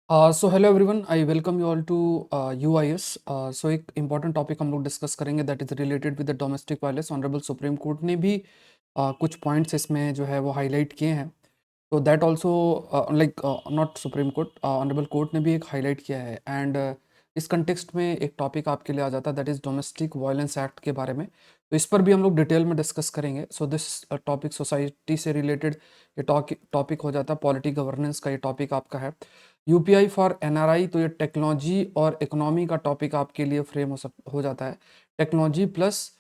So hello everyone, I welcome you all to UIS। So एक important topic हम लोग discuss करेंगे that is related with the domestic violence. Honourable supreme court ने भी कुछ points इसमें जो है वो हाईलाइट किए हैं। तो that also like not supreme court, honourable court ने भी एक हाईलाइट किया है। एंड इस कंटेक्स्ट में एक टॉपिक आपके लिए आ जाता है that is domestic violence act के बारे में। तो इस पर भी हम लोग डिटेल में डिस्कस करेंगे। सो दिस टॉपिक सोसाइटी से रिलेटेड ये टॉपिक हो जाता है। पॉलिटी गवर्नेंस का ये टॉपिक आपका है। यूपीआई फॉर एनआरआई, तो ये टेक्नोलॉजी और इकोनॉमी का टॉपिक आपके लिए फ्रेम हो जाता है। टेक्नोलॉजी प्लस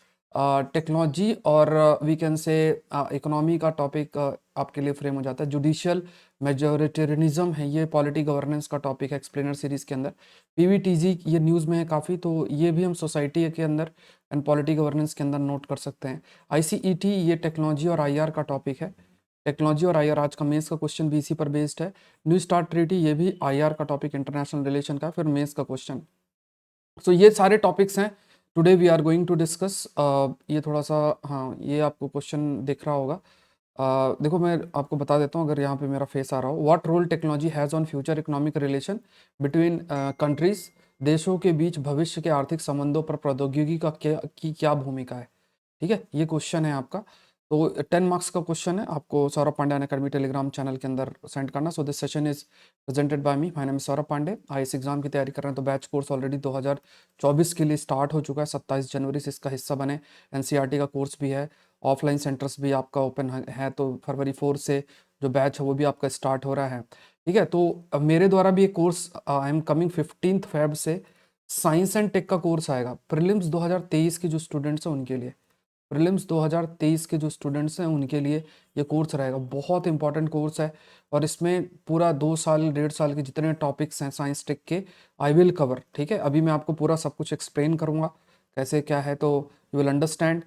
टेक्नोलॉजी और वी कैन से इकोनॉमी का टॉपिक आपके लिए फ्रेम हो जाता है। जुडिशियल मेजोरिटेरियनिज्म है, ये पॉलिटी गवर्नेंस का टॉपिक है एक्सप्लेनर सीरीज के अंदर। पीवीटीजी ये न्यूज़ में है काफ़ी, तो ये भी हम सोसाइटी के अंदर एंड पॉलिटी गवर्नेंस के अंदर नोट कर सकते हैं। आईसीईटी ये टेक्नोलॉजी और आईआर का टॉपिक है। टेक्नोलॉजी और आईआर आज का मेंस का क्वेश्चन भी इसी पर बेस्ड है। न्यू स्टार्ट ट्रीटी ये भी आईआर का टॉपिक, इंटरनेशनल रिलेशन का, फिर मेंस का क्वेश्चन। सो ये सारे टॉपिक्स हैं today we are going to discuss. ये थोड़ा सा, हाँ, ये आपको क्वेश्चन दिख रहा होगा। देखो मैं आपको बता देता हूँ, अगर यहाँ पे मेरा फेस आ रहा हो। What role technology has on future economic relation between countries, देशों के बीच भविष्य के आर्थिक संबंधों पर प्रौद्योगिकी क्या भूमिका है। ठीक है, ये क्वेश्चन है आपका। तो 10 मार्क्स का क्वेश्चन है, आपको Saurabh Pandey academy Telegram channel के अंदर सेंड करना। So this session is presented by me, my name is Saurabh Pandey. IAS exam की तैयारी कर रहे हैं तो बैच कोर्स ऑलरेडी 2024 के लिए स्टार्ट हो चुका है। 27 जनवरी से इसका हिस्सा बने। एनसीईआरटी का कोर्स भी है, ऑफलाइन सेंटर्स भी आपका ओपन है। तो फरवरी 4 से जो बैच है वो भी आपका स्टार्ट हो रहा है। ठीक है, तो अब मेरे द्वारा भी एक course I am coming 15 Feb से साइंस एंड टेक का कोर्स आएगा। प्रीलिम्स 2023 के जो स्टूडेंट्स हैं उनके लिए, प्रीलिम्स 2023 के जो स्टूडेंट्स हैं उनके लिए ये कोर्स रहेगा। बहुत इंपॉर्टेंट कोर्स है और इसमें पूरा 2 साल 1.5 साल के जितने टॉपिक्स हैं साइंस टेक के आई विल कवर। ठीक है, अभी मैं आपको पूरा सब कुछ एक्सप्लेन करूंगा कैसे क्या है, तो यू विल अंडरस्टैंड।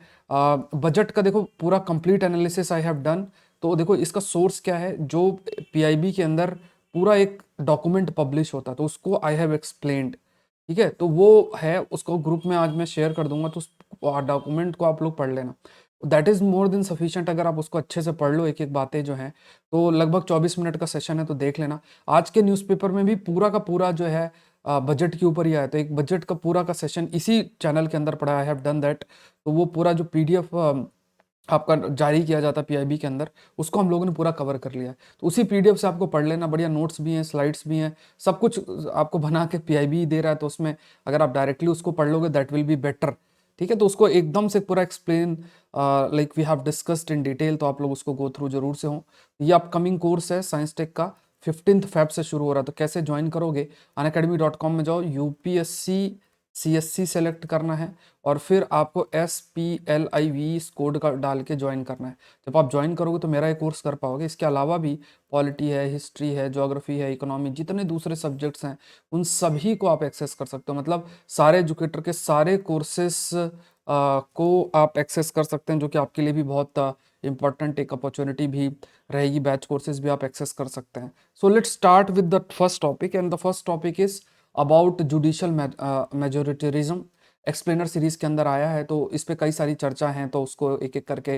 बजट का देखो पूरा complete analysis I have done. तो देखो इसका सोर्स क्या है, जो पीआईबी के अंदर पूरा एक डॉक्यूमेंट पब्लिश होता है तो उसको आई हैव एक्सप्लेन्ड। ठीक है, तो वो है, उसको ग्रुप में आज मैं शेयर कर दूंगा, तो उस डॉक्यूमेंट को आप लोग पढ़ लेना। That is more than sufficient. अगर आप उसको अच्छे से पढ़ लो एक एक बातें जो हैं, तो लगभग 24 मिनट का सेशन है, तो देख लेना। आज के न्यूज़पेपर में भी पूरा का पूरा जो है बजट के ऊपर ही आया, तो एक बजट का पूरा का सेशन इसी चैनल के अंदर पढ़ा, आई हैव डन दैट। तो वो पूरा जो पीडीएफ आपका जारी किया जाता है पीआईबी के अंदर, उसको हम लोगों ने पूरा कवर कर लिया है। तो उसी पीडीएफ से आपको पढ़ लेना, बढ़िया नोट्स भी हैं, स्लाइड्स भी हैं, सब कुछ आपको बना के पीआईबी दे रहा है। तो उसमें अगर आप डायरेक्टली उसको पढ़ लोगे दैट विल बी बेटर। ठीक है, तो उसको एकदम से पूरा explain like we have discussed in detail, तो आप लोग उसको गो थ्रू जरूर से हो। ये अपकमिंग कोर्स है साइंस टेक का, 15 फेब से शुरू हो रहा है। तो कैसे ज्वाइन करोगे, अनअकैडमी.com में जाओ, यूपीएससी सीएससी सेलेक्ट करना है और फिर आपको SPLIV इस कोड का डाल के ज्वाइन करना है। जब आप ज्वाइन करोगे तो मेरा ये कोर्स कर पाओगे। इसके अलावा भी पॉलिटी है, हिस्ट्री है, ज्योग्राफी है, इकोनॉमी, जितने दूसरे सब्जेक्ट्स हैं उन सभी को आप एक्सेस कर सकते हो। मतलब सारे एजुकेटर के सारे कोर्सेस को आप एक्सेस कर सकते हैं, जो कि आपके लिए भी बहुत इंपॉर्टेंट एक अपॉर्चुनिटी भी रहेगी। बैच कोर्सेज भी आप एक्सेस कर सकते हैं। So let's start with the first topic, and the first topic is about judicial majoritarianism. Explainer series के अंदर आया है, तो इस पे कई सारी चर्चा हैं, तो उसको एक एक करके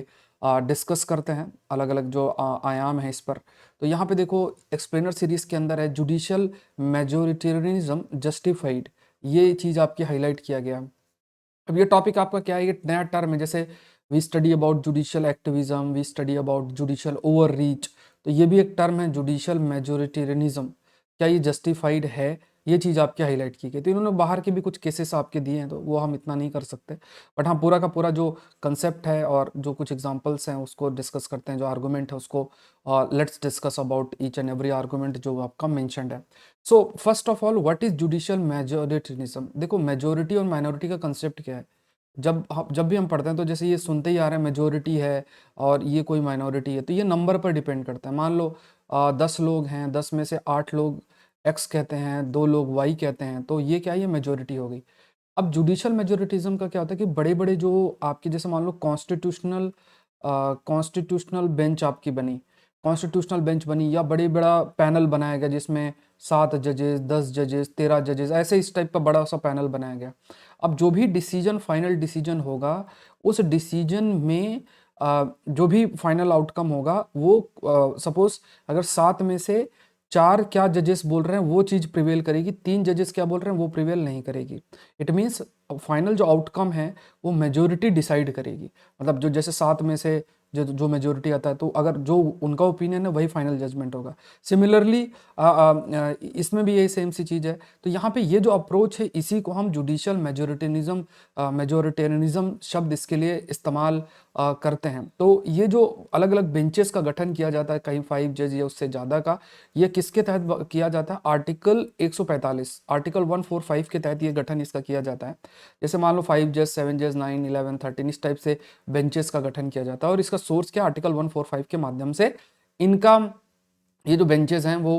डिस्कस करते हैं, अलग अलग जो आयाम है इस पर। तो यहाँ पे देखो एक्सप्लेनर सीरीज के अंदर है जुडिशियल मेजोरिटेरियनिज्म जस्टिफाइड, ये चीज़ आपकी हाईलाइट किया गया। अब ये टॉपिक आपका क्या है, ये नया टर्म है। जैसे we study about judicial activism, we study about judicial overreach, तो ये भी एक टर्म है जुडिशियल मेजोरिटेरियनिज्म। क्या ये जस्टिफाइड है, ये चीज़ आपकी हाईलाइट की गई। तो इन्होंने बाहर के भी कुछ केसेस आपके दिए हैं, तो वो हम इतना नहीं कर सकते, बट हाँ पूरा का पूरा जो कंसेप्ट है और जो कुछ एग्जांपल्स हैं उसको डिस्कस करते हैं, जो आर्गूमेंट है उसको let's discuss about each and every argument जो आपका मेंशन्ड है। So first of all what is judicial majoritarianism. देखो मेजोरिटी और माइनॉरिटी का कंसेप्ट क्या है, जब भी हम पढ़ते हैं तो जैसे ये सुनते ही आ रहे हैं मेजोरिटी है और ये कोई माइनॉरिटी है, तो ये नंबर पर डिपेंड करता है। मान लो 10 लोग हैं, 10 में से 8 लोग एक्स कहते हैं, 2 लोग वाई कहते हैं, तो ये क्या है, ये मेजोरिटी हो गई। अब जुडिशियल मेजोरिटिज्म का क्या होता है कि बड़े बड़े जो आपके, जैसे मान लो कॉन्स्टिट्यूशनल बेंच आपकी बनी, कॉन्स्टिट्यूशनल बेंच बनी, या बड़े बड़ा पैनल बनाया गया जिसमें 7 जजेस, 10 जजेस, 13 जजेस, ऐसे इस टाइप का बड़ा सा पैनल बनाया गया। अब जो भी डिसीजन, फाइनल डिसीजन होगा, उस डिसीजन में जो भी फाइनल आउटकम होगा वो सपोज अगर 7 में से 4 क्या जजेस बोल रहे हैं वो चीज़ प्रिवेल करेगी, 3 जजेस क्या बोल रहे हैं वो प्रिवेल नहीं करेगी। इट मीन्स फाइनल जो आउटकम है वो मेजोरिटी डिसाइड करेगी। मतलब जो जैसे 7 में से जो मेजोरिटी आता है, तो अगर जो उनका ओपिनियन है वही फाइनल जजमेंट होगा। सिमिलरली इसमें भी यही सेम सी चीज़ है। तो यहाँ पे ये जो अप्रोच है इसी को हम जुडिशियल मेजोरिटेरियनिज्म शब्द इसके लिए इस्तेमाल करते हैं। तो ये जो अलग अलग बेंचेस का गठन किया जाता है, कहीं 5 जज या उससे ज़्यादा का, ये किसके तहत किया जाता है? आर्टिकल 145, आर्टिकल 145 के तहत ये गठन इसका किया जाता है। जैसे मान लो 5 जज, 7 जज, 9, 11, 13 इस टाइप से बेंचेस का गठन किया जाता है, और इसका सोर्स क्या? आर्टिकल 145 के माध्यम से इनका ये जो बेंचेस हैं वो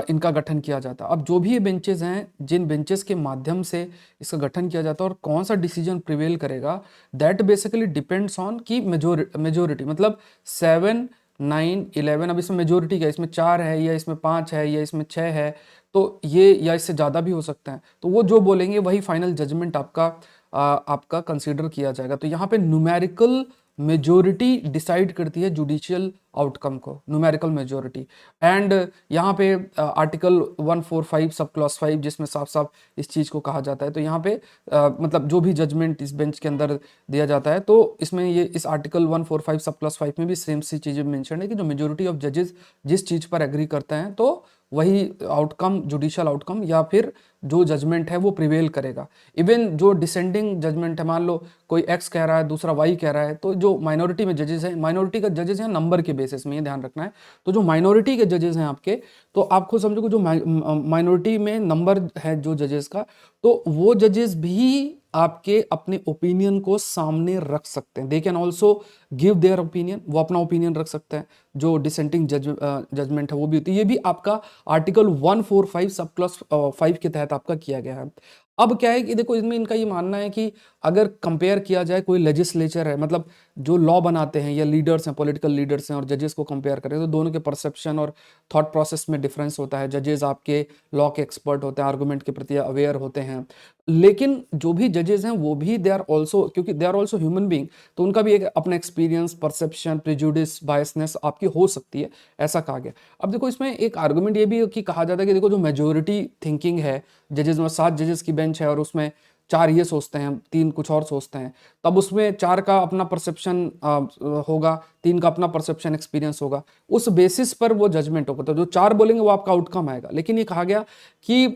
इनका गठन किया जाता है। अब जो भी ये बेंचेस हैं, जिन बेंचेस के माध्यम से इसका गठन किया जाता है और कौन सा डिसीजन प्रिवेल करेगा, दैट बेसिकली डिपेंड्स ऑन की मेजोरिटी, मतलब 7, 9, 11। अब इसमें मेजोरिटी क्या है? इसमें 4 है या इसमें 5 है या इसमें 6 है, तो ये या इससे ज़्यादा भी हो सकता है। तो वो जो बोलेंगे वही फाइनल जजमेंट आपका कंसीडर किया जाएगा। तो यहाँ पे न्यूमेरिकल मेजोरिटी डिसाइड करती है जुडिशियल आउटकम को, न्यूमेरिकल मेजोरिटी। एंड यहाँ पे आर्टिकल 145 सब क्लॉज 5 जिसमें साफ साफ इस चीज़ को कहा जाता है। तो यहाँ पे मतलब जो भी जजमेंट इस बेंच के अंदर दिया जाता है, तो इसमें ये इस आर्टिकल 145 सब क्लॉज 5 में भी सेम सी चीज़ें मेंशन है कि जो मेजोरिटी ऑफ जजेस जिस चीज़ पर एग्री करते हैं, तो वही आउटकम, जुडिशियल आउटकम या फिर जो जजमेंट है वो प्रिवेल करेगा। इवन जो डिसेंडिंग जजमेंट है, मान लो कोई एक्स कह रहा है, दूसरा वाई कह रहा है, तो जो माइनॉरिटी में जजेस हैं, माइनॉरिटी का जजेस हैं नंबर के बेसिस में, ये ध्यान रखना है। तो जो माइनॉरिटी के जजेस हैं आपके, तो आप खुद समझो कि जो माइनॉरिटी में नंबर है जो जजेस का, तो वो जजेस भी आपके अपने ओपिनियन को सामने रख सकते हैं। They can also give their opinion, वो अपना ओपिनियन रख सकते हैं। जो डिसेंटिंग जजमेंट है वो भी होती है। ये भी आपका आर्टिकल 145 सब क्लॉज 5 के तहत आपका किया गया है। अब क्या है कि देखो, इसमें इनका ये मानना है कि अगर कंपेयर किया जाए, कोई लेजिस्लेचर है, मतलब जो लॉ बनाते हैं या लीडर्स हैं, पॉलिटिकल लीडर्स हैं, और जजेस को कंपेयर करें, तो दोनों के परसेप्शन और थॉट प्रोसेस में डिफरेंस होता है। जजेस आपके लॉ के एक्सपर्ट होते हैं, आर्गुमेंट के प्रति अवेयर होते हैं, लेकिन जो भी जजेस हैं वो भी दे आर ऑल्सो, क्योंकि they are also human being, तो उनका भी एक अपना एक्सपीरियंस, परसेप्शन, प्रिजुडिस, बायसनेस आपकी हो सकती है, ऐसा कहा गया। अब देखो, इसमें एक आर्गुमेंट ये भी कि कहा जाता है कि देखो, जो मेजोरिटी थिंकिंग है, जजेस में 7 जजेस की बेंच है और उसमें 4 ये सोचते हैं, 3 कुछ और सोचते हैं, तब उसमें 4 का अपना परसेप्शन होगा, 3 का अपना परसेप्शन, एक्सपीरियंस होगा, उस बेसिस पर वो जजमेंट होगा। तो जो 4 बोलेंगे वो आपका आउटकम आएगा। लेकिन ये कहा गया कि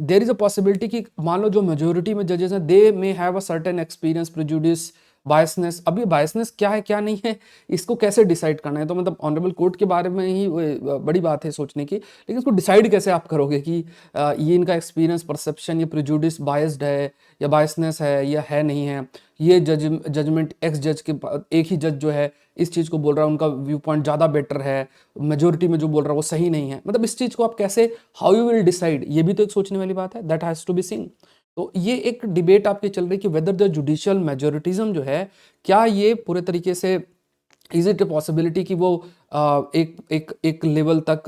देर इज अ पॉसिबिलिटी कि मान लो जो मेजोरिटी में जजेस हैं, they may have a certain experience, prejudice, biasness. अभी बायसनेस क्या है क्या नहीं है, इसको कैसे डिसाइड करना है? तो मतलब ऑनरेबल कोर्ट के बारे में ही बड़ी बात है सोचने की, लेकिन इसको डिसाइड कैसे आप करोगे कि ये इनका एक्सपीरियंस, परसेप्शन, ये प्रेजुडिस, बायस्ड है या बायसनेस है या है नहीं है। ये जजमेंट एक्स जज के, एक ही जज जो है इस चीज़ को बोल रहा है, उनका व्यू पॉइंट ज़्यादा बेटर है, मेजोरिटी में जो बोल रहा है वो सही नहीं है। मतलब इस चीज़ को आप कैसे, हाउ यू विल डिसाइड, ये भी तो एक सोचने वाली बात है। That has to be seen. तो ये एक डिबेट आपकी चल रही कि वेदर द जुडिशियल मेजोरिटिज्म जो है, क्या ये पूरे तरीके से, इज इट ए पॉसिबिलिटी कि वो एक एक एक लेवल तक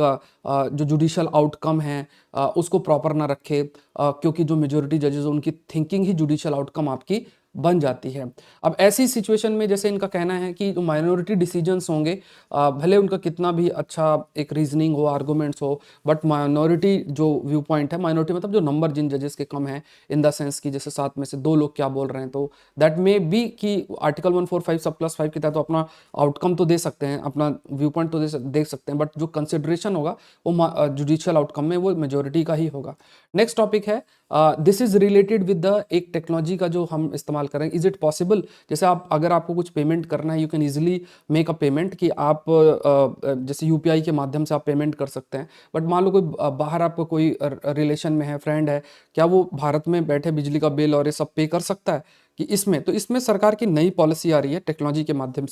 जो जुडिशियल आउटकम है उसको प्रॉपर ना रखे, क्योंकि जो मेजोरिटी जजेस उनकी थिंकिंग ही जुडिशियल आउटकम आपकी बन जाती है। अब ऐसी सिचुएशन में जैसे इनका कहना है कि जो माइनॉरिटी डिसीजंस होंगे, भले उनका कितना भी अच्छा एक रीजनिंग हो, आर्गुमेंट्स हो, बट माइनॉरिटी जो व्यू पॉइंट है, माइनॉरिटी मतलब जो नंबर जिन जजेस के कम है, इन द सेंस कि जैसे 7 में से 2 लोग क्या बोल रहे हैं, तो दैट मे बी कि आर्टिकल 145 सब प्लस 5 के तहत तो अपना आउटकम तो दे सकते हैं, अपना व्यू पॉइंट तो देख सकते हैं, बट जो कंसिडरेशन होगा वो जुडिशियल आउटकम में वो मेजोरिटी का ही होगा। नेक्स्ट टॉपिक है, this is related with the एक टेक्नोलॉजी का जो हम इस्तेमाल करें। इज इट पॉसिबल, जैसे आप अगर आपको कुछ पेमेंट करना है, you can easily make a payment, कि आप जैसे यूपीआई के माध्यम से आप पेमेंट कर सकते हैं। बट मान लो कोई बाहर आपको कोई रिलेशन में है, फ्रेंड है, क्या वो भारत में बैठे बिजली का बिल और ये सब पे कर सकता है? कि इसमें, तो इसमें सरकार की नई पॉलिसी आ रही है टेक्नोलॉजी के माध्यम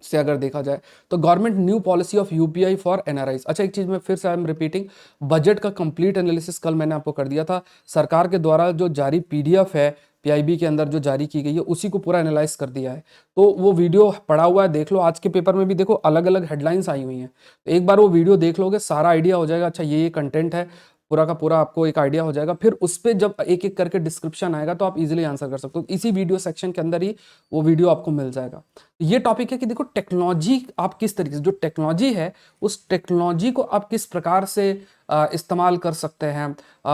से अगर देखा जाए, तो government new policy of UPI for NRIs. अच्छा, एक चीज मैं फिर से आई एम रिपीटिंग, बजट का कंप्लीट एनालिसिस कल मैंने आपको कर दिया था। सरकार के द्वारा जो जारी पीडीएफ है, पीआईबी के अंदर जो जारी की गई है, उसी को पूरा एनालाइज कर दिया है। तो वो वीडियो पड़ा हुआ है, देख लो। आज के पेपर में भी देखो अलग अलग हेडलाइंस आई हुई हैं, तो एक बार वो वीडियो देख लोगे, सारा आइडिया हो जाएगा। अच्छा, ये कंटेंट है, पूरा का पूरा आपको एक आइडिया हो जाएगा। फिर उस पर जब एक एक करके डिस्क्रिप्शन आएगा, तो आप इजीली आंसर कर सकते हो। इसी वीडियो सेक्शन के अंदर ही वो वीडियो आपको मिल जाएगा। ये टॉपिक है कि देखो टेक्नोलॉजी आप किस तरीके से, जो टेक्नोलॉजी है उस टेक्नोलॉजी को आप किस प्रकार से इस्तेमाल कर सकते हैं।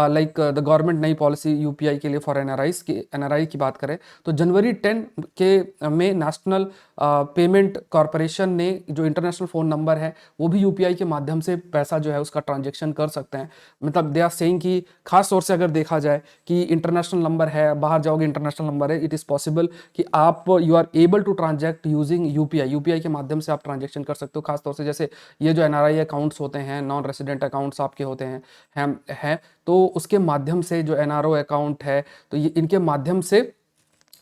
लाइक द गवर्नमेंट नई पॉलिसी यूपीआई के लिए फॉर एनआरआई की बात करें तो जनवरी 10 के में नेशनल पेमेंट कॉरपोरेशन ने जो इंटरनेशनल फ़ोन नंबर है वो भी यूपीआई के माध्यम से पैसा जो है उसका ट्रांजेक्शन कर सकते हैं। मतलब दे आर सेइंग कि खास तौर से अगर देखा जाए कि इंटरनेशनल नंबर है, बाहर जाओगे इंटरनेशनल नंबर है, इट इज़ पॉसिबल कि आप you are able to transact using UPI के माध्यम से आप ट्रांजेक्शन कर सकते हो। खासतौर से जैसे ये जो एनआरआई अकाउंट्स होते हैं, नॉन रेसिडेंट अकाउंट्स आपके होते हैं तो उसके माध्यम से जो एनआरओ अकाउंट है तो ये इनके माध्यम से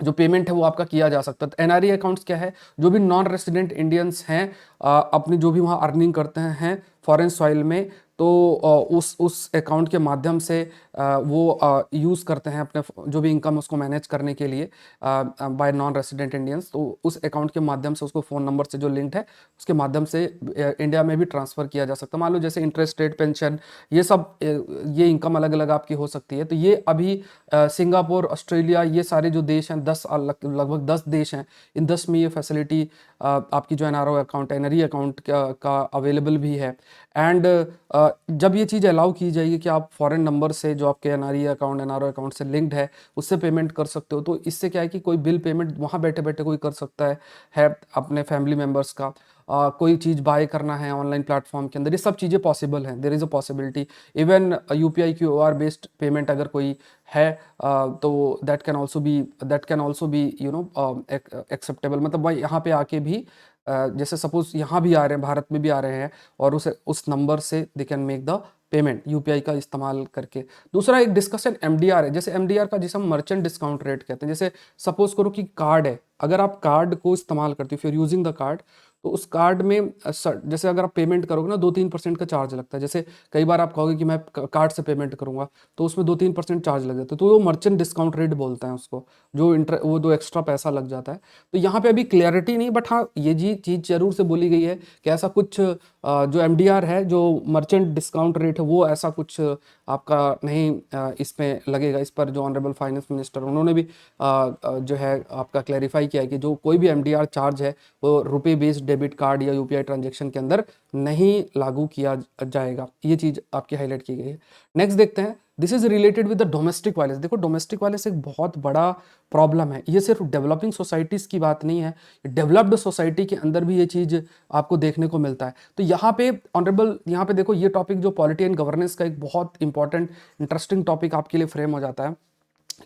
जो पेमेंट है वो आपका किया जा सकता है। तो एनआरई अकाउंट्स क्या है, जो भी नॉन रेसिडेंट इंडियंस हैं अपनी जो भी वहाँ अर्निंग करते हैं फॉरेन सॉइल में, तो उस अकाउंट के माध्यम से वो यूज़ करते हैं अपने जो भी इनकम उसको मैनेज करने के लिए बाय नॉन रेसिडेंट इंडियंस। तो उस अकाउंट के माध्यम से उसको फ़ोन नंबर से जो लिंक्ड है उसके माध्यम से इंडिया में भी ट्रांसफ़र किया जा सकता है। मान लो जैसे इंटरेस्ट रेट, पेंशन, ये सब ये इनकम अलग अलग आपकी हो सकती है। तो ये अभी सिंगापुर, ऑस्ट्रेलिया, ये सारे जो देश हैं 10 लगभग 10 देश हैं, इन 10 में ये फैसिलिटी आपकी जो एनआरओ अकाउंट, एनआरई अकाउंट का अवेलेबल भी है। एंड जब ये चीज़ अलाउ की जाएगी कि आप फॉरेन नंबर से जो आपके एनआरई अकाउंट, एनआरओ अकाउंट से लिंक्ड है उससे पेमेंट कर सकते हो, तो इससे क्या है कि कोई बिल पेमेंट वहाँ बैठे बैठे कोई कर सकता है अपने फैमिली मेम्बर्स का। कोई चीज़ बाय करना है ऑनलाइन प्लेटफॉर्म के अंदर, ये सब चीज़ें पॉसिबल हैं। There is a possibility even UPI QR based payment अगर कोई है तो that can also be acceptable. मतलब भाई यहाँ पे आके भी जैसे सपोज यहाँ भी आ रहे हैं, भारत में भी आ रहे हैं और उस नंबर से they can make the payment UPI का इस्तेमाल करके। दूसरा एक डिस्कशन एमडीआर है, जैसे एमडीआर का जिसे हम मर्चेंट डिस्काउंट रेट कहते हैं। जैसे सपोज करो कि कार्ड है, अगर आप कार्ड को इस्तेमाल करते हो, फिर यूजिंग द कार्ड, तो उस कार्ड में जैसे अगर आप पेमेंट करोगे ना 2-3% का चार्ज लगता है। जैसे कई बार आप कहोगे कि मैं कार्ड से पेमेंट करूंगा तो उसमें 2-3% चार्ज लग जाता है, तो वो मर्चेंट डिस्काउंट रेट बोलते हैं उसको, वो जो एक्स्ट्रा पैसा लग जाता है। तो यहाँ पे अभी क्लैरिटी नहीं, बट हाँ ये जी चीज़ जरूर से बोली गई है कि ऐसा कुछ जो एमडीआर है, जो मर्चेंट डिस्काउंट रेट है, वो ऐसा कुछ आपका नहीं इसमें लगेगा। इस पर जो ऑनरेबल फाइनेंस मिनिस्टर उन्होंने भी जो है आपका क्लैरिफाई किया है कि जो कोई भी एमडीआर चार्ज है वो रुपए बेस्ड डेबिट कार्ड या यूपीआई ट्रांजेक्शन के अंदर नहीं लागू किया जाएगा। ये चीज़ आपकी हाईलाइट की गई है। नेक्स्ट देखते हैं, this is related with the domestic violence. देखो डोमेस्टिक वायलेंस एक बहुत बड़ा प्रॉब्लम है। ये सिर्फ डेवलपिंग सोसाइटीज़ की बात नहीं है, डेवलप्ड सोसाइटी के अंदर भी ये चीज़ आपको देखने को मिलता है। तो यहाँ पे ऑनरेबल, यहाँ पे देखो ये टॉपिक जो पॉलिटी एंड गवर्नेंस का एक बहुत इंपॉर्टेंट इंटरेस्टिंग टॉपिक आपके लिए फ्रेम हो जाता है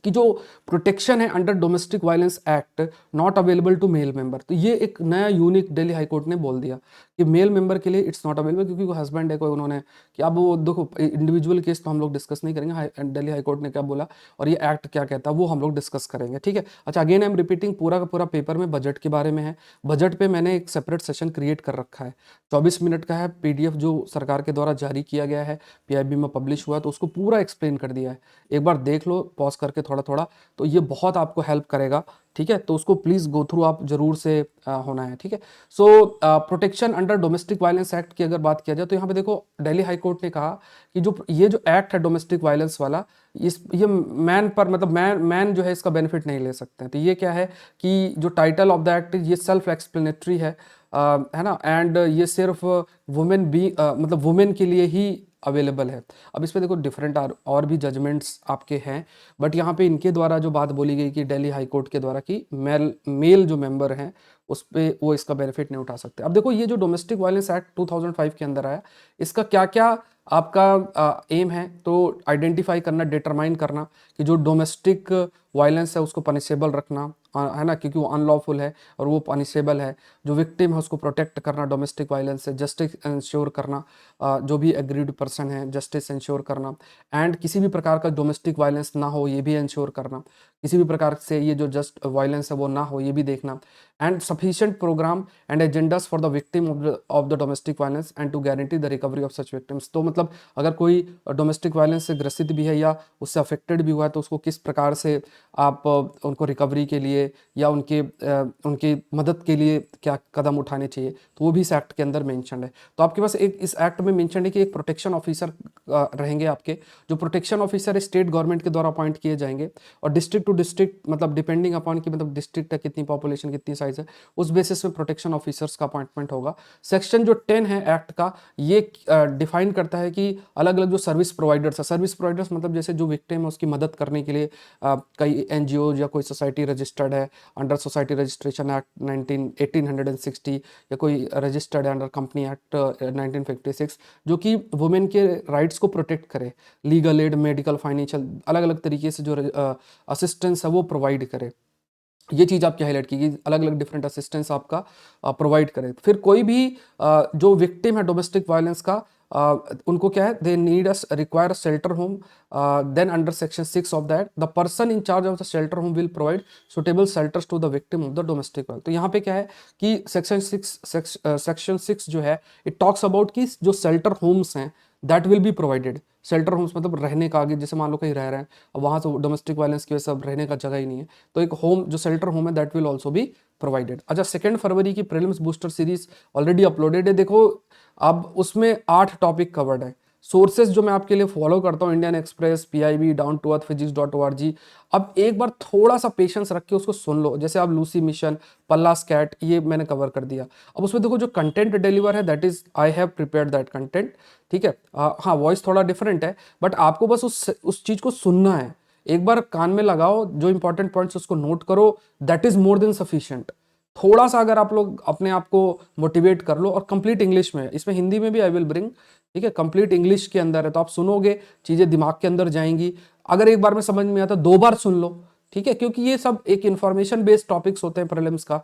कि जो प्रोटेक्शन है under domestic violence act not available to male member. तो ये एक नया यूनिक दिल्ली हाईकोर्ट ने बोल दिया कि मेल मेंबर के लिए इट्स नॉट अवेलेबल, क्योंकि वो हस्बैंड है कोई, उन्होंने कि अब वो देखो इंडिविजुअल केस तो हम लोग डिस्कस नहीं करेंगे, दिल्ली हाईकोर्ट ने क्या बोला और ये एक्ट क्या कहता है वो हम लोग डिस्कस करेंगे, ठीक है। अच्छा, अगेन आई एम रिपीटिंग, पूरा का पूरा पेपर में बजट के बारे में है। बजट पे मैंने एक सेपरेट सेशन क्रिएट कर रखा है, 24 मिनट का है, पीडीएफ जो सरकार के द्वारा जारी किया गया है, पीआईबी में पब्लिश हुआ है, तो उसको पूरा एक्सप्लेन कर दिया है। एक बार देख लो पॉज करके थोड़ा थोड़ा, तो ये बहुत आपको हेल्प करेगा, ठीक है। तो उसको प्लीज़ गो थ्रू आप जरूर से होना है, ठीक है। So protection under domestic violence act की अगर बात किया जाए तो यहाँ पे देखो दिल्ली हाई कोर्ट ने कहा कि जो ये जो एक्ट है डोमेस्टिक वायलेंस वाला, ये मैन पर, मतलब मैन जो है इसका बेनिफिट नहीं ले सकते हैं। तो ये क्या है कि जो टाइटल ऑफ द एक्ट ये सेल्फ एक्सप्लेनेटरी है ना, एंड ये सिर्फ मतलब वुमेन के लिए ही अवेलेबल है। अब इस पे देखो डिफरेंट और भी जजमेंट्स आपके हैं, बट यहाँ पे इनके द्वारा जो बात बोली गई कि दिल्ली हाई कोर्ट के द्वारा कि मेल जो मेंबर हैं उस पे वो इसका बेनिफिट नहीं उठा सकते। अब देखो ये जो डोमेस्टिक वायलेंस एक्ट 2005 के अंदर आया, इसका क्या क्या आपका एम है, तो आइडेंटिफाई करना, डिटरमाइन करना कि जो डोमेस्टिक वायलेंस है उसको पनिशेबल रखना, है ना, क्योंकि वो अनलॉफुल है और वो पनिशेबल है। जो विक्टिम है उसको प्रोटेक्ट करना डोमेस्टिक वायलेंस से, जस्टिस इंश्योर करना, जो भी एग्रीड पर्सन है जस्टिस इंश्योर करना, एंड किसी भी प्रकार का डोमेस्टिक वायलेंस ना हो ये भी इंश्योर करना, किसी भी प्रकार से ये जो जस्ट वायलेंस है वो ना हो ये भी देखना, and sufficient programme and agendas for the victim of the domestic violence and to guarantee the recovery of such victims. तो मतलब अगर कोई डोमेस्टिक वायलेंस से ग्रसित भी है या उससे अफेक्टेड भी हुआ है तो उसको किस प्रकार से आप उनको रिकवरी के लिए लिए या उनकी मदद के लिए क्या कदम उठाने चाहिए, तो वो भी इस एक्ट के अंदर मेंशन है। तो आपके पास एक इस एक्ट में मेंशन है कि एक प्रोटेक्शन ऑफिसर रहेंगे आपके, जो प्रोटेक्शन ऑफिसर स्टेट गवर्नमेंट के द्वारा अपॉइंट किए जाएंगे, और डिस्ट्रिक्ट टू डिस्ट्रिक्ट मतलब डिपेंडिंग अपॉन कि मतलब डिस्ट्रिक्ट है कितनी पॉपुलेशन कितनी साइज है, उस बेसिस पे प्रोटेक्शन ऑफिसर्स का अपॉइंटमेंट होगा। सेक्शन जो 10 है एक्ट का, ये डिफाइन करता है कि अलग अलग जो सर्विस प्रोवाइडर्स है, सर्विस प्रोवाइडर्स मतलब जैसे जो विक्टिम है उसकी मदद करने के लिए कई एनजीओ या कोई सोसाइटी रजिस्टर्ड है अंडर सोसाइटी रजिस्ट्रेशन एक्ट 1860, या कोई रजिस्टर्ड है अंडर कंपनी एक्ट 1956, जो कि वुमेन के राइट्स को प्रोटेक्ट करे, लीगल एड, मेडिकल, फाइनेंशियल, अलग अलग तरीके से जो असिस्टेंस है वो प्रोवाइड करे। ये चीज़ आपकी हाईलाइट की गई, अलग अलग डिफरेंट असिस्टेंस आपका प्रोवाइड करे। फिर कोई भी जो विक्टिम है डोमेस्टिक वायलेंस का, उनको क्या है, they need require shelter home, then under section 6 of that the person in charge of the shelter home will provide suitable shelters to the victim of the domestic violence. तो यहाँ पे क्या है कि सेक्शन 6 जो है, इट टॉक्स अबाउट कि जो शेल्टर होम्स हैं that will be provided. Shelter homes मतलब रहने का, आगे जैसे मान लो कहीं रह रहे हैं, अब वहाँ से डोमेस्टिक वायलेंस की वजह से अब रहने का जगह ही नहीं है, तो एक होम जो शेल्टर होम है that will also be provided. अच्छा, 2 फरवरी की prelims booster series already uploaded है, देखो अब उसमें 8 टॉपिक कवर्ड है। सोर्सेज जो मैं आपके लिए फॉलो करता हूँ, Indian Express, PIB, down to earth physics. अब एक बार थोड़ा सा पेशेंस रख के उसको सुन लो, जैसे आप लूसी मिशन, पल्ला स्कैट, ये मैंने कवर कर दिया। अब उसमें देखो जो कंटेंट डिलीवर है that is I have prepared that content, ठीक है। हाँ, वॉइस थोड़ा डिफरेंट है, बट आपको बस उस चीज को सुनना है, एक बार कान में लगाओ, जो इंपॉर्टेंट पॉइंट्स उसको नोट करो, that is more than sufficient. थोड़ा सा अगर आप लोग अपने आप को मोटिवेट कर लो, और कंप्लीट इंग्लिश में, इसमें हिंदी में भी आई विल ब्रिंग, ठीक है, कंप्लीट इंग्लिश के अंदर है, तो आप सुनोगे, चीजें दिमाग के अंदर जाएंगी। अगर एक बार में समझ में आता, 2 बार सुन लो, ठीक है, क्योंकि ये सब एक इंफॉर्मेशन बेस्ड टॉपिक्स होते हैं प्रीलिम्स का,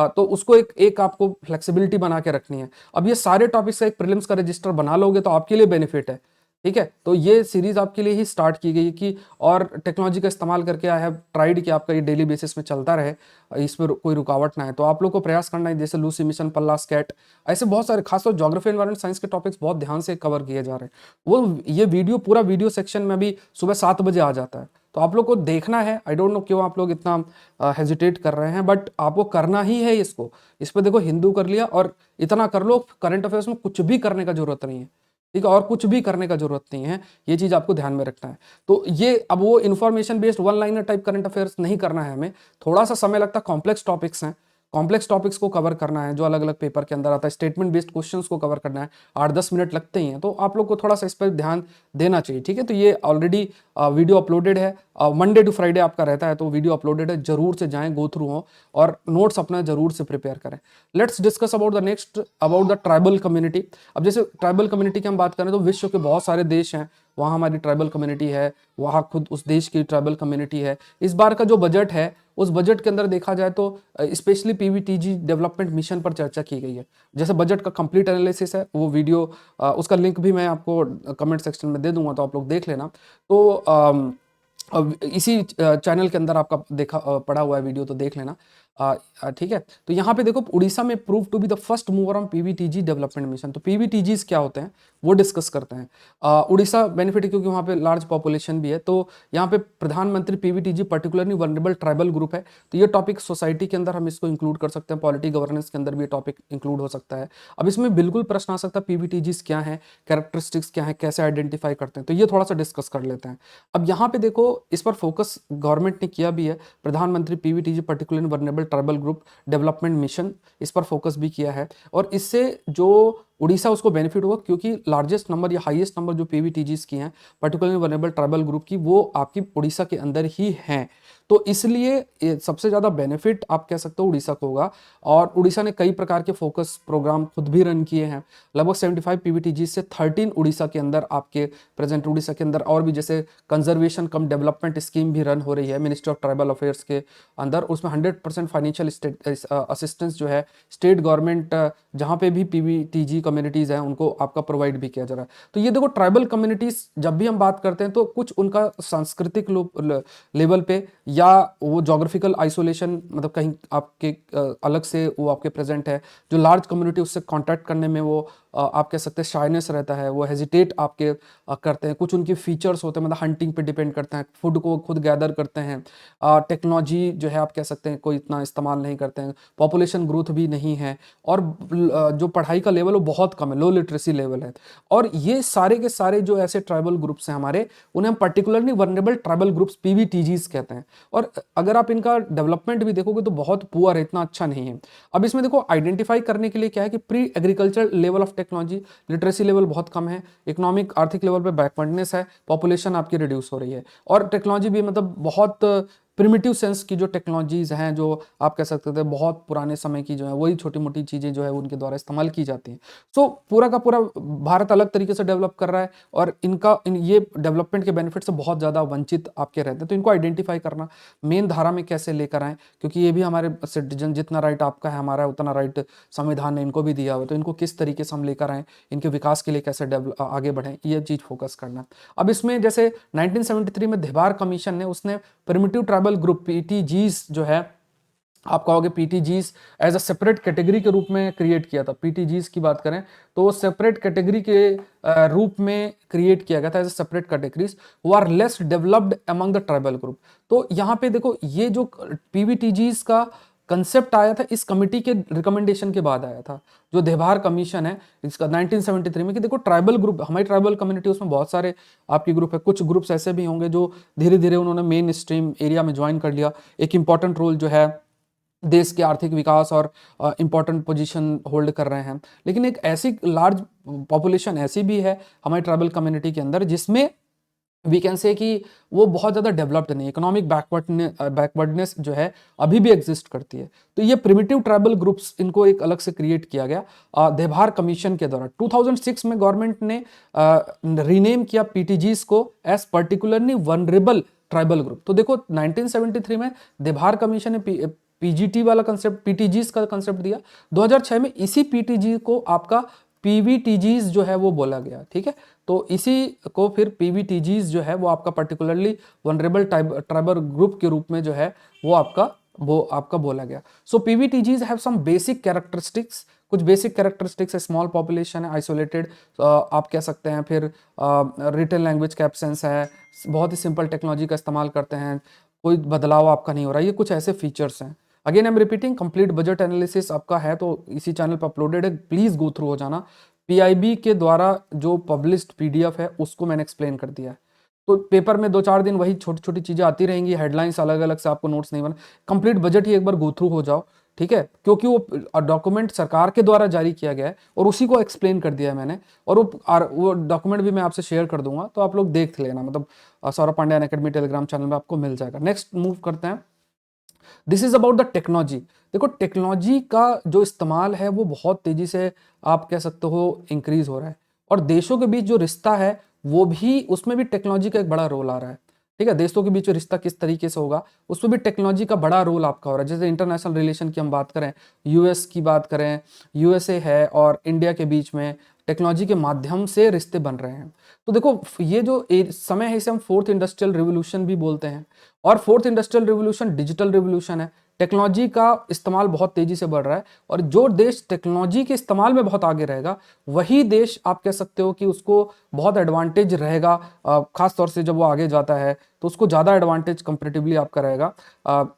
तो उसको एक आपको फ्लेक्सिबिलिटी बना के रखनी है। अब ये सारे टॉपिक्स का एक प्रीलिम्स का रजिस्टर बना लोगे तो आपके लिए बेनिफिट है, ठीक है। तो ये सीरीज आपके लिए ही स्टार्ट की गई कि, और टेक्नोलॉजी का इस्तेमाल करके आई हैव ट्राइड कि आपका ये डेली बेसिस में चलता रहे, इसमें कोई रुकावट ना है। तो आप लोग को प्रयास करना है, जैसे लूसी मिशन, पल्ला स्कैट, ऐसे बहुत सारे, खासतौर ज्योग्राफी एनवायरमेंट साइंस के टॉपिक्स बहुत ध्यान से कवर किए जा रहे हैं। वो ये वीडियो, पूरा वीडियो सेक्शन में भी सुबह 7 बजे आ जाता है, तो आप लोग को देखना है। आई डोंट नो क्यों आप लोग इतना हेजिटेट कर रहे हैं, बट आपको करना ही है इसको। इस पर देखो, हिंदू कर लिया और इतना कर लो, करंट अफेयर्स में कुछ भी करने का जरूरत नहीं है, ठीक है, और कुछ भी करने का जरूरत नहीं है, ये चीज आपको ध्यान में रखना है। तो ये अब वो information based one liner type current affairs नहीं करना है हमें, थोड़ा सा समय लगता है, कॉम्प्लेक्स टॉपिक्स हैं, कॉम्प्लेक्स टॉपिक्स को कवर करना है, जो अलग अलग पेपर के अंदर आता है, स्टेटमेंट बेस्ड क्वेश्चंस को कवर करना है, 8-10 मिनट लगते ही हैं, तो आप लोग को थोड़ा सा इस पर ध्यान देना चाहिए, ठीक है। तो ये ऑलरेडी वीडियो अपलोडेड है, मंडे टू फ्राइडे आपका रहता है, तो वीडियो अपलोडेड है, जरूर से जाएं, गो थ्रू हो, और नोट्स अपना जरूर से प्रिपेयर करें। Let's discuss about the next, about the tribal community. अब जैसे ट्राइबल कम्युनिटी की हम बात करें तो विश्व के बहुत सारे देश हैं, वहाँ हमारी ट्राइबल कम्युनिटी है, वहाँ खुद उस देश की ट्राइबल कम्युनिटी है। इस बार का जो बजट है, उस बजट के अंदर देखा जाए तो स्पेशली पीवीटीजी डेवलपमेंट मिशन पर चर्चा की गई है। जैसे बजट का कंप्लीट एनालिसिस है, वो वीडियो, उसका लिंक भी मैं आपको कमेंट सेक्शन में दे दूंगा, तो आप लोग देख लेना। तो अब इसी चैनल के अंदर आपका देखा पड़ा हुआ है वीडियो, तो देख लेना, ठीक है। तो यहाँ पे देखो, उड़ीसा में prove to be the first mover on PVTG development mission. तो पीवीटीजीज क्या होते हैं वो डिस्कस करते हैं। उड़ीसा बेनिफिट है क्योंकि वहाँ पे लार्ज पॉपुलेशन भी है, तो यहाँ पे प्रधानमंत्री PVTG particularly vulnerable tribal group है, तो ये टॉपिक सोसाइटी के अंदर हम इसको इंक्लूड कर सकते हैं, पॉलिटी गवर्नेंस के अंदर भी ये टॉपिक इंक्लूड हो सकता है। अब इसमें बिल्कुल प्रश्न आ सकता है, पीवीटीजीज क्या है, कैरेक्टरिस्टिक्स क्या है, कैसे आइडेंटिफाई करते हैं, तो ये थोड़ा सा डिस्कस कर लेते हैं। अब यहाँ पे देखो, इस पर फोकस गवर्नमेंट ने किया भी है, प्रधानमंत्री PVTG particularly vulnerable tribal group development mission, इस पर फोकस भी किया है, और इससे जो उड़ीसा उसको बेनिफिट होगा, क्योंकि लार्जेस्ट नंबर या हाईएस्ट नंबर जो पीवीटीजीज की हैं पर्टिकुलरली वनरेबल ट्राइबल ग्रुप की, वो आपकी उड़ीसा के अंदर ही हैं, तो इसलिए सबसे ज़्यादा बेनिफिट आप कह सकते हो उड़ीसा को होगा। और उड़ीसा ने कई प्रकार के फोकस प्रोग्राम खुद भी रन किए हैं, लगभग 75 पीवीटीजी से 13 उड़ीसा के अंदर, आपके प्रेजेंट उड़ीसा के अंदर, और भी जैसे कंजर्वेशन कम डेवलपमेंट स्कीम भी रन हो रही है मिनिस्ट्री ऑफ ट्राइबल अफेयर्स के अंदर, उसमें 100% फाइनेंशियल असिस्टेंस जो है स्टेट गवर्नमेंट जहाँ पे भी पीवीटीजी कम्युनिटीज़ हैं उनको आपका प्रोवाइड भी किया जा रहा है। तो ये देखो, ट्राइबल कम्युनिटीज़ जब भी हम बात करते हैं तो कुछ उनका सांस्कृतिक लेवल पे, या वो जोग्राफिकल आइसोलेशन, मतलब कहीं आपके अलग से वो आपके प्रेजेंट है, जो लार्ज कम्युनिटी उससे कांटेक्ट करने में वो आप कह सकते हैं शाइनेस रहता है, वो हेजिटेट आपके करते हैं। कुछ उनके फीचर्स होते हैं, मतलब हंटिंग पे डिपेंड करते हैं, फूड को खुद गैदर करते हैं। टेक्नोलॉजी जो है आप कह सकते हैं कोई इतना इस्तेमाल नहीं करते हैं, पॉपुलेशन ग्रोथ भी नहीं है, और जो पढ़ाई का लेवल वो बहुत कम है, लो लिटरेसी लेवल है। और ये सारे के सारे जो ऐसे ट्राइबल ग्रुप्स हैं हमारे, उन्हें हम particularly vulnerable tribal groups PVTGs कहते हैं। और अगर आप इनका डेवलपमेंट भी देखोगे तो बहुत पुअर है, इतना अच्छा नहीं है। अब इसमें देखो आइडेंटिफाई करने के लिए क्या है कि pre agriculture level of technology, literacy level बहुत कम है, इकोनॉमिक आर्थिक लेवल पे बैकवर्डनेस है, पॉपुलेशन आपकी रिड्यूस हो रही है, और टेक्नोलॉजी भी मतलब बहुत प्रिमिटिव सेंस की जो टेक्नोलॉजीज हैं, जो आप कह सकते थे बहुत पुराने समय की जो है, वही छोटी मोटी चीज़ें जो है उनके द्वारा इस्तेमाल की जाती हैं। सो पूरा का पूरा भारत अलग तरीके से डेवलप कर रहा है, और ये डेवलपमेंट के बेनिफिट से बहुत ज़्यादा वंचित आपके रहते हैं। तो इनको आइडेंटिफाई करना, मेन धारा में कैसे लेकर आएँ, क्योंकि ये भी हमारे सिटीजन, जितना राइट आपका है हमारा है, उतना राइट संविधान ने इनको भी दिया हुआ है। तो इनको किस तरीके से हम लेकर आएँ, इनके विकास के लिए कैसे आगे बढ़ें, ये चीज़ फोकस करना। अब इसमें जैसे 1973 में धिबार कमीशन ने, उसने प्रिमिटिव ट्राइबल ग्रुप पीटीजीज जो है, आप कहोगे पीटीजीज एज अ सेपरेट कैटेगरी के रूप में क्रिएट किया था। पीटीजीज की बात करें तो सेपरेट कैटेगरी के रूप में क्रिएट किया गया था, as a separate categories who are less developed among the tribal group. तो यहाँ पे देखो, ये जो पीवीटीजीज का कंसेप्ट आया था, इस कमिटी के रिकमेंडेशन के बाद आया था, जो देभार कमीशन है इसका 1973 में, कि देखो ट्राइबल ग्रुप, हमारी ट्राइबल कम्युनिटी, उसमें बहुत सारे आपके ग्रुप है, कुछ ग्रुप्स ऐसे भी होंगे जो धीरे धीरे उन्होंने मेन स्ट्रीम एरिया में ज्वाइन कर लिया, एक इंपॉर्टेंट रोल जो है देश के आर्थिक विकास और इंपॉर्टेंट पोजीशन होल्ड कर रहे हैं। लेकिन एक ऐसी लार्ज पॉपुलेशन ऐसी भी है हमारी ट्राइबल कम्युनिटी के अंदर, जिसमें वी कैन से कि वो बहुत ज़्यादा डेवलप्ड नहीं, इकोनॉमिक बैकवर्डनेस जो है अभी भी एग्जिस्ट करती है। तो ये प्रिमिटिव ट्राइबल ग्रुप्स, इनको एक अलग से क्रिएट किया गया देभार कमीशन के द्वारा। 2006 में गवर्नमेंट ने रीनेम किया पीटीजीज को as particularly vulnerable tribal group. तो देखो 1973 में देभार कमीशन ने पीजीटी वाला कंसेप्ट, पीटीजीज का कंसेप्ट दिया। 2006 में इसी पीटीजी को आपका पीवीटीजीज जो है वो बोला गया, ठीक है। तो इसी को फिर पीवीटीजीज जो है वो आपका पर्टिकुलरली वनरेबल ट्राइबल ग्रुप के रूप में जो है वो आपका बोला गया। So PVTGs have some basic characteristics, कुछ बेसिक कैरेक्टरिस्टिक्स है, स्मॉल पॉपुलेशन है, आइसोलेटेड आप कह सकते हैं, फिर रिटन लैंग्वेज का एब्सेंस है, बहुत ही सिंपल टेक्नोलॉजी का इस्तेमाल करते हैं, कोई बदलाव आपका नहीं हो रहा है, ये कुछ ऐसे फीचर्स हैं। Again I am repeating, complete budget analysis आपका है तो इसी चैनल पर अपलोडेड है, प्लीज गो थ्रू हो जाना। पीआईबी के द्वारा जो पब्लिश्ड पीडीएफ है उसको मैंने एक्सप्लेन कर दिया है। तो पेपर में 2-4 दिन वही छोटी छोटी चीजें आती रहेंगी, हेडलाइंस अलग अलग से, आपको नोट्स नहीं बना। कंप्लीट बजट ही एक बार गो थ्रू हो जाओ, ठीक है, क्योंकि वो डॉक्यूमेंट सरकार के द्वारा जारी किया गया है और उसी को एक्सप्लेन कर दिया है मैंने, और वो डॉक्यूमेंट भी मैं आपसे शेयर कर दूंगा, तो आप लोग देख लेना, मतलब Saurabh Pandya academy Telegram channel में आपको मिल जाएगा। नेक्स्ट मूव करते हैं, this is about the technology. देखो टेक्नोलॉजी का जो इस्तेमाल है वो बहुत तेजी से आप कह सकते हो इंक्रीज हो रहा है, और देशों के बीच जो रिश्ता है वो भी, उसमें भी टेक्नोलॉजी का एक बड़ा रोल आ रहा है, ठीक है। देशों के बीच जो रिश्ता किस तरीके से होगा उसमें भी टेक्नोलॉजी का बड़ा रोल आपका हो रहा है। जैसे इंटरनेशनल रिलेशन की हम बात करें, यूएस की बात करें, यूएसए है और इंडिया के बीच में टेक्नोलॉजी के माध्यम से रिश्ते बन रहे हैं। तो देखो ये जो समय है इसे हम फोर्थ इंडस्ट्रियल रिवोल्यूशन भी बोलते हैं, और fourth industrial revolution digital revolution है। टेक्नोलॉजी का इस्तेमाल बहुत तेजी से बढ़ रहा है, और जो देश टेक्नोलॉजी के इस्तेमाल में बहुत आगे रहेगा वही देश आप कह सकते हो कि उसको बहुत एडवांटेज रहेगा, खास तौर से जब वो आगे जाता है तो उसको ज़्यादा एडवांटेज कंपेरेटिवली आपका रहेगा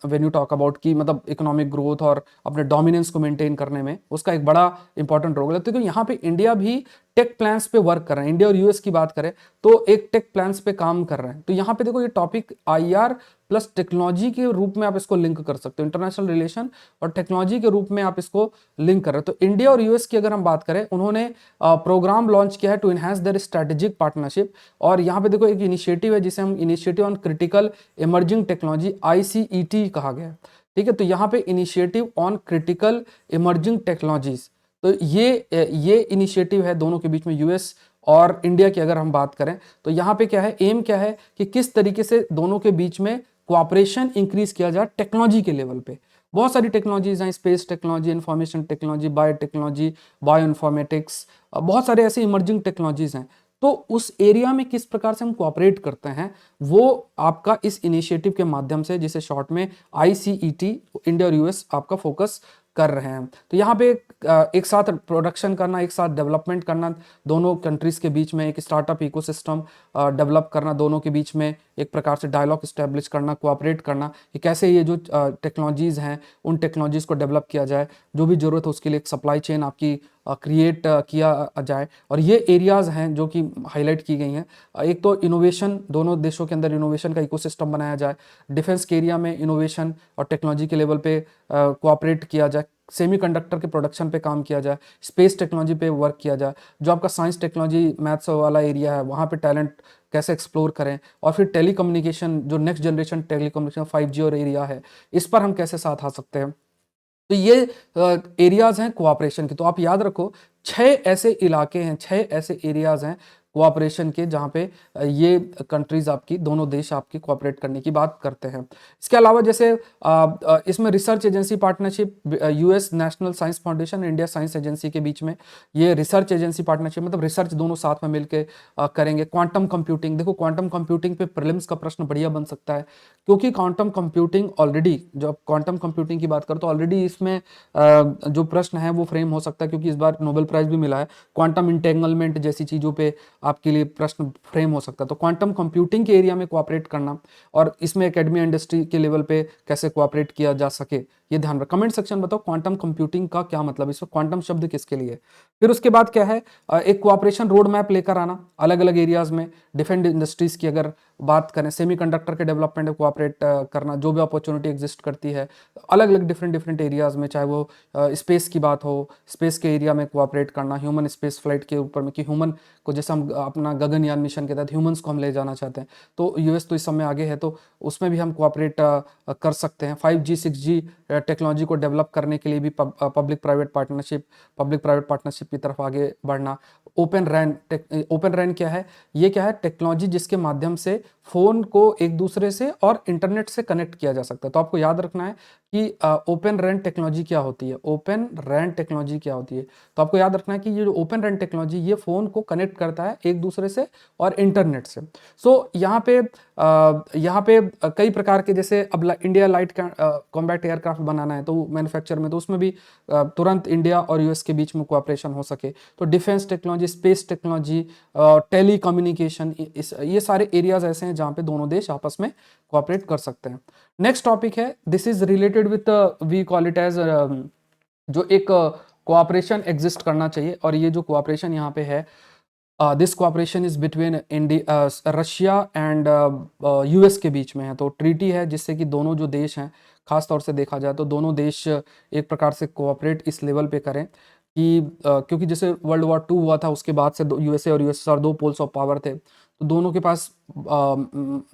व्हेन यू टॉक अबाउट कि मतलब इकोनॉमिक ग्रोथ और अपने डोमिनेंस को मेंटेन करने में उसका एक बड़ा इंपॉर्टेंट रोल है। तो यहाँ पे इंडिया भी टेक प्लान्स पे वर्क कर रहे हैं। इंडिया और यूएस की बात करें तो एक टेक प्लान्स पे काम कर रहे हैं। तो यहाँ पे देखो ये टॉपिक आईआर प्लस टेक्नोलॉजी के रूप में आप इसको लिंक कर सकते हो, इंटरनेशनल रिलेशन और टेक्नोलॉजी के रूप में आप इसको लिंक कर रहे हो। तो इंडिया और यूएस की अगर हम बात करें, उन्होंने प्रोग्राम लॉन्च किया है to enhance their strategic partnership, और यहाँ पे देखो एक इनिशिएटिव है जिसे हम initiative on critical emerging technology ICET कहा गया है, ठीक है। तो यहाँ पे initiative on critical emerging technologies, तो ये इनिशिएटिव है दोनों के बीच में, यूएस और इंडिया की अगर हम बात करें तो यहाँ पे क्या है, एम क्या है कि किस तरीके से दोनों के बीच में कोऑपरेशन इंक्रीज किया जाए टेक्नोलॉजी के लेवल पे। बहुत सारी टेक्नोलॉजीज हैं, space technology, information technology, bio technology, bio informatics, बहुत सारे ऐसे इमर्जिंग टेक्नोलॉजीज हैं। तो उस एरिया में किस प्रकार से हम कोऑपरेट करते हैं वो आपका इस इनिशिएटिव के माध्यम से, जिसे शॉर्ट में आईसीईटी, इंडिया और यूएस आपका फोकस कर रहे हैं। तो यहाँ पे एक साथ प्रोडक्शन करना, एक साथ डेवलपमेंट करना, दोनों कंट्रीज़ के बीच में एक स्टार्टअप इकोसिस्टम डेवलप करना, दोनों के बीच में एक प्रकार से डायलॉग इस्टेब्लिश करना, कोऑपरेट करना कि कैसे ये जो टेक्नोलॉजीज़ हैं उन टेक्नोलॉजीज़ को डेवलप किया जाए, जो भी ज़रूरत है उसके लिए एक सप्लाई चेन आपकी क्रिएट किया जाए। और ये एरियाज़ हैं जो कि हाईलाइट की गई हैं। एक तो इनोवेशन, दोनों देशों के अंदर इनोवेशन का इकोसिस्टम बनाया जाए, डिफेंस के एरिया में इनोवेशन और टेक्नोलॉजी के लेवल पे कोऑपरेट किया जाए, सेमीकंडक्टर के प्रोडक्शन पे काम किया जाए, स्पेस टेक्नोलॉजी पे वर्क किया जाए, जो आपका साइंस टेक्नोलॉजी मैथ्स वाला एरिया है वहाँ पे टैलेंट कैसे एक्सप्लोर करें, और फिर टेलीकम्युनिकेशन जो नेक्स्ट जनरेशन टेलीकम्युनिकेशन 5G और एरिया है, इस पर हम कैसे साथ आ सकते हैं। तो ये एरियाज हैं कोऑपरेशन के। तो आप याद रखो 6 ऐसे इलाके हैं, 6 ऐसे एरियाज हैं कोऑपरेशन के जहाँ पे ये कंट्रीज आपकी, दोनों देश आपकी कोऑपरेट करने की बात करते हैं। इसके अलावा जैसे इसमें research agency partnership, US national science foundation, India science agency के बीच में ये रिसर्च एजेंसी पार्टनरशिप, मतलब रिसर्च दोनों साथ में मिलकर करेंगे। क्वांटम कंप्यूटिंग, देखो क्वांटम कंप्यूटिंग पे प्रीलिम्स का प्रश्न बढ़िया बन सकता है, क्योंकि क्वांटम कंप्यूटिंग ऑलरेडी, जब क्वांटम कंप्यूटिंग की बात करो तो ऑलरेडी इसमें जो प्रश्न है वो फ्रेम हो सकता है, क्योंकि इस बार नोबेल प्राइज भी मिला है। क्वांटम इंटेंगलमेंट जैसी चीज़ों पे आपके लिए प्रश्न फ्रेम हो सकता है। तो क्वांटम कंप्यूटिंग के एरिया में कोऑपरेट करना और इसमें एकेडमी इंडस्ट्री के लेवल पे कैसे कोऑपरेट किया जा सके, ये ध्यान रख। कमेंट सेक्शन बताओ क्वांटम कंप्यूटिंग का क्या मतलब, इसमें क्वांटम शब्द किसके लिए। फिर उसके बाद क्या है, एक कोऑपरेशन रोड मैप लेकर आना अलग अलग एरियाज में। डिफेंस इंडस्ट्रीज की अगर बात करें, सेमीकंडक्टर के डेवलपमेंट में कोऑपरेट करना, जो भी अपॉर्चुनिटी एग्जिस्ट करती है अलग अलग डिफरेंट डिफरेंट एरियाज में, चाहे वो स्पेस की बात हो, स्पेस के एरिया में कोऑपरेट करना, ह्यूमन स्पेस फ्लाइट के ऊपर में, कि ह्यूमन को जैसे हम अपना गगनयान मिशन के तहत ह्यूमंस को हम ले जाना चाहते हैं, तो यूएस तो इस समय आगे है, तो उसमें भी हम कोऑपरेट कर सकते हैं। 5G 6G टेक्नोलॉजी को डेवलप करने के लिए भी पब्लिक प्राइवेट पार्टनरशिप की तरफ आगे बढ़ना। ओपन रैन क्या है, ये क्या है, टेक्नोलॉजी जिसके माध्यम से फोन को एक दूसरे से और इंटरनेट से कनेक्ट किया जा सकता है। तो आपको याद रखना है कि ओपन रैन टेक्नोलॉजी क्या होती है, ओपन रैन टेक्नोलॉजी क्या होती है। तो आपको याद रखना है कि ये जो ओपन रैन टेक्नोलॉजी, ये फोन को कनेक्ट करता है एक दूसरे से और इंटरनेट से। सो यहाँ पे कई प्रकार के, जैसे अब इंडिया लाइट कॉम्बैट एयरक्राफ्ट बनाना है तो मैन्युफैक्चर में, तो उसमें भी तुरंत इंडिया और यूएस के बीच में कोऑपरेशन हो सके। तो defence technology, space technology, telecommunication, ये सारे एरियाज ऐसे हैं जहाँ पे दोनों देश आपस में कोऑपरेट कर सकते हैं। नेक्स्ट टॉपिक है, this is related with, we call it as, जो एक कोऑपरेशन एग्जिस्ट करना चाहिए, और ये जो कोऑपरेशन यहाँ पे है, this cooperation is between India, Russia and US के बीच में है। तो ट्रीटी है जिससे कि दोनों जो देश हैं, खास तौर से देखा जाए तो दोनों देश एक प्रकार से कोऑपरेट इस लेवल पे करें कि क्योंकि जैसे वर्ल्ड वॉर 2 हुआ था, उसके बाद से यूएसए और यूएसएसआर दो पोल्स ऑफ पावर थे, तो दोनों के पास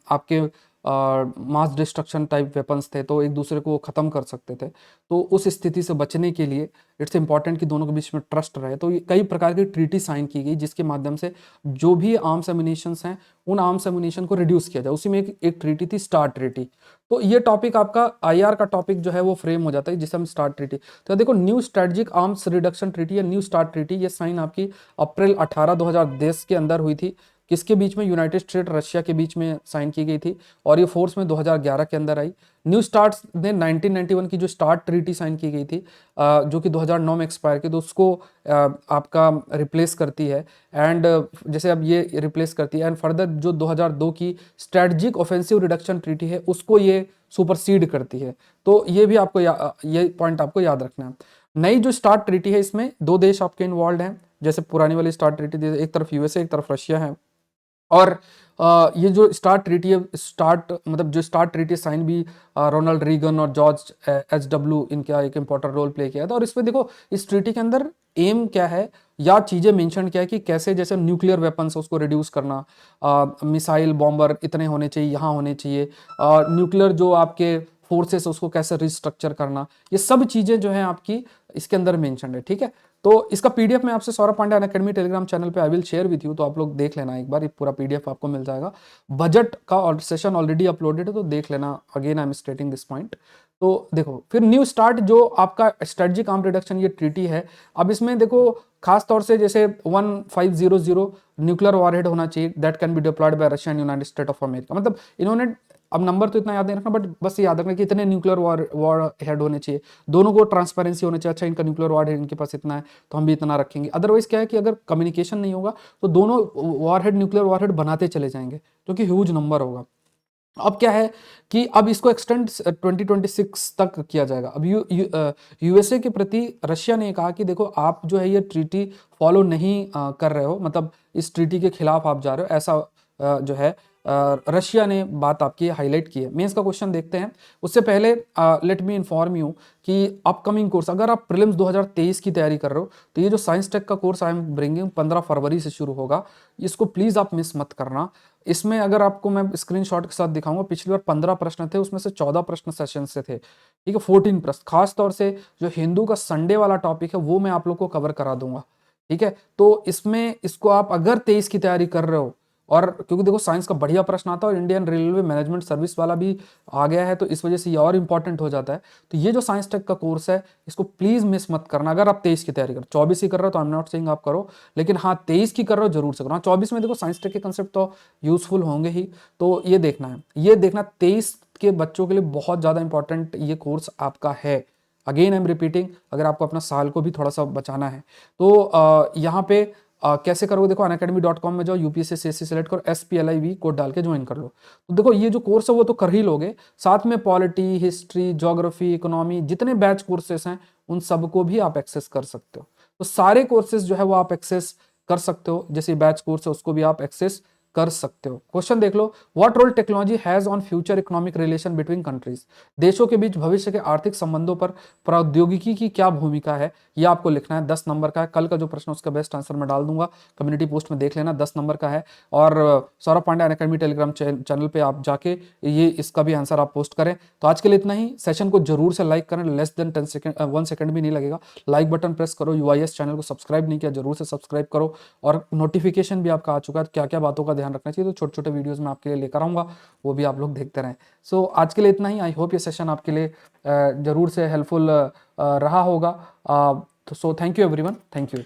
आपके मास डिस्ट्रक्शन टाइप वेपन्स थे, तो एक दूसरे को ख़त्म कर सकते थे। तो उस स्थिति से बचने के लिए इट्स इंपॉर्टेंट कि दोनों के बीच में ट्रस्ट रहे। तो कई प्रकार की ट्रीटी साइन की गई जिसके माध्यम से जो भी आर्म्स एम्यूनिशंस हैं उन आर्म्स एम्यूनिशन को रिड्यूस किया जाए। उसी में एक ट्रीटी थी, स्टार ट्रीटी। तो ये टॉपिक आपका आईआर का टॉपिक जो है वो फ्रेम हो जाता है जिसे हम स्टार ट्रीटी। तो देखो, new strategic arms reduction treaty या न्यू स्टार ट्रीटी, ये साइन आपकी अप्रैल 18 2010 के अंदर हुई थी। किसके बीच में, यूनाइटेड स्टेट रशिया के बीच में साइन की गई थी, और ये फोर्स में 2011 के अंदर आई। न्यू स्टार्ट ने 1991 की जो स्टार्ट ट्रीटी साइन की गई थी, जो कि 2009 में एक्सपायर की, तो उसको आपका रिप्लेस करती है। एंड जैसे अब ये रिप्लेस करती है, एंड फर्दर जो 2002 की स्ट्रेटजिक ऑफेंसिव रिडक्शन ट्रीटी है उसको ये सुपरसीड करती है। तो ये भी आपको ये पॉइंट आपको याद रखना है। नई जो स्टार्ट ट्रीटी है इसमें 2 देश आपके इन्वॉल्व हैं, जैसे पुरानी वाली स्टार्ट ट्रीटी थी, एक तरफ यूएसए एक तरफ रशिया है। और ये जो स्टार्ट ट्रीटी है, मतलब जो स्टार्ट ट्रीटी साइन भी रोनाल्ड रीगन और जॉर्ज HW इनका एक इंपॉर्टेंट रोल प्ले किया था। और इसमें देखो, इस ट्रीटी के अंदर एम क्या है या चीजें मेंशन क्या है कि कैसे जैसे न्यूक्लियर वेपन्स उसको रिड्यूस करना, मिसाइल बॉम्बर इतने होने चाहिए, यहाँ होने चाहिए, न्यूक्लियर जो आपके फोर्सेस उसको कैसे रिस्ट्रक्चर करना, ये सब चीजें जो है आपकी इसके अंदर मेंशन है। ठीक है, तो इसका पीडीएफ मैं आपसे Saurabh Pandey Unacademy Telegram channel पे I will share with you, तो आप लोग देख लेना एक बार, ये पूरा पीडीएफ आपको मिल जाएगा। बजट का और सेशन ऑलरेडी अपलोडेड है, तो देख लेना। Again I am स्टेटिंग this point. तो देखो, फिर न्यू स्टार्ट जो आपका स्ट्रेटजिक आर्म रिडक्शन ये ट्रीटी है, अब इसमें देखो खास तौर से जैसे 1500 न्यूक्लियर वॉरहेड होना चाहिए that can be diploid bye Russia and United state of America. मतलब इन्होंने अब नंबर तो इतना याद नहीं रखना, बट बस याद रखना कि इतने न्यूक्लियर वॉर हेड होने चाहिए, दोनों को ट्रांसपेरेंसी होनी चाहिए, अच्छा इनका न्यूक्लियर वॉर हेड इनके पास इतना है तो हम भी इतना रखेंगे। अदरवाइज क्या है कि अगर कम्युनिकेशन नहीं होगा तो दोनों war head nuclear war head बनाते चले जाएंगे, क्योंकि ह्यूज नंबर होगा। अब क्या है कि अब इसको एक्सटेंड 2026 तक किया जाएगा। अब यूएसए के प्रति रशिया ने कहा कि देखो आप जो है ये ट्रीटी फॉलो नहीं कर रहे हो, मतलब इस ट्रीटी के खिलाफ आप जा रहे हो, ऐसा जो है रशिया ने बात आपकी हाईलाइट की है। मेंस का क्वेश्चन देखते हैं, उससे पहले लेट मी इन्फॉर्म यू कि अपकमिंग कोर्स, अगर आप प्रीलिम्स 2023 की तैयारी कर रहे हो तो ये जो साइंस टेक का कोर्स आई एम ब्रिंगिंग 15 फरवरी से शुरू होगा, इसको प्लीज आप मिस मत करना। इसमें अगर आपको मैं स्क्रीनशॉट के साथ दिखाऊंगा, पिछली बार 15 प्रश्न थे, उसमें से 14 प्रश्न सेशन से थे, ठीक है, 14 प्रश्न। खास तौर से जो हिंदू का संडे वाला टॉपिक है वो मैं आप लोग को कवर करा दूंगा, ठीक है। तो इसमें इसको आप अगर 23 की तैयारी कर रहे हो, और क्योंकि देखो साइंस का बढ़िया प्रश्न आता है और इंडियन रेलवे मैनेजमेंट सर्विस वाला भी आ गया है, तो इस वजह से ये और इंपॉर्टेंट हो जाता है। तो ये जो साइंस टेक का कोर्स है इसको प्लीज मिस मत करना। अगर आप 23 की तैयारी करो, 24 की कर रहे हो तो आई एम नॉट सेइंग आप करो, लेकिन हाँ 23 की कर रहे हो जरूर से करो। हाँ 24 में देखो साइंस टेक के कंसेप्ट तो यूजफुल होंगे ही, तो ये देखना है, ये देखना 23 के बच्चों के लिए बहुत ज्यादा इंपॉर्टेंट ये कोर्स आपका है। अगेन आई एम रिपीटिंग, अगर आपको अपना साल को भी थोड़ा सा बचाना है तो यहाँ पे कैसे करोगे, देखो unacademy.com में जाओ, यूपीएससी सीएससी सेलेक्ट करो, SPLIV कोड डाल के ज्वाइन कर लो। तो देखो ये जो कोर्स है वो तो कर ही लोगे, साथ में पॉलिटी, हिस्ट्री, ज्योग्राफी, इकोनॉमी, जितने बैच कोर्सेस हैं उन सबको भी आप एक्सेस कर सकते हो। तो सारे कोर्सेज जो है वो आप एक्सेस कर सकते हो, जैसे बैच कोर्स है उसको भी आप एक्सेस कर सकते हो। क्वेश्चन देख लो, what role technology has on future economic relation between countries, देशों के बीच भविष्य के आर्थिक संबंधों पर प्रौद्योगिकी की क्या भूमिका है, ये आपको लिखना है। 10 नंबर का है, कल का जो प्रश्न उसका बेस्ट आंसर मैं डाल दूंगा, कम्युनिटी पोस्ट में देख लेना, 10 नंबर का है। और Saurabh Pandey Unacademy Telegram channel पे आप जाके ये इसका भी आंसर आप पोस्ट करें। तो आज के लिए इतना ही, सेशन को जरूर से लाइक करें, लेस देन 10 सेकंड 1 सेकंड भी नहीं लगेगा, लाइक बटन प्रेस करो। यूआईएस चैनल को सब्सक्राइब नहीं किया जरूर से सब्सक्राइब करो, और नोटिफिकेशन भी आपका आ चुका है, क्या क्या बातों का ध्यान रखना चाहिए तो छोटे छोटे वीडियोस में आपके लिए लेकर आऊंगा, वो भी आप लोग देखते रहें। सो आज के लिए इतना ही, आई होप ये सेशन आपके लिए जरूर से हेल्पफुल रहा होगा। तो so thank you everyone, thank you.